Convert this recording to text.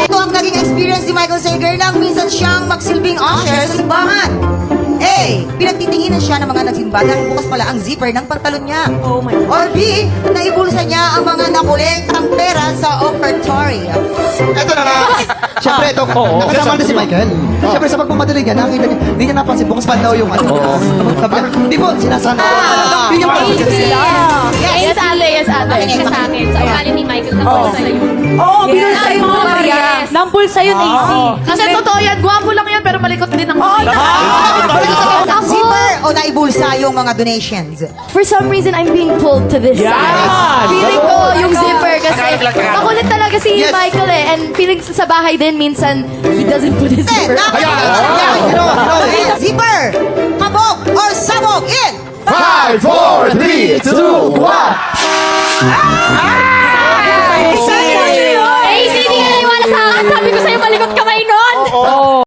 Ito ang naging experience ni Michael Sager nang minsan siyang magsilbing usher sa simbahan. A. Pinagtitinginan siya ng mga nagsimba dahil bukas pala ang zipper ng pantalon niya. Oh my God. Or B. Naibulsa niya ang mga nakulektang pera sa offertory. Ito na nga. Siyempre, ito, nakasama na si Michael. Siyempre, sa pagmamadali niya, nakita niya, hindi niya napansin, bukas pa daw yung ano. Hindi po, sinasana. Hindi niya mapansin sila. Yes, ate, yes, ate. Makinig ka sa akin. Sa ugali ni Michael na po sa iyo. Oo, binulsa yung mga Maria. Yes. Nampulsa yun, Daisy. Kasi totoo yan, guwapo lang yan, pero malikot din ang Zipper o naibulsa yung mga donations? For some reason, I'm being pulled to this side. Feeling ko yung zipper kasi Makulit talaga si Yes. Michael eh. And feeling sa bahay din, minsan, he doesn't put his zipper. Zipper! Kabog or sabog in 5, 4, 3, 2, 1. Ay, hindi ka naniwala sa akin. Sabi ko sa'yo, malikot kamay nun.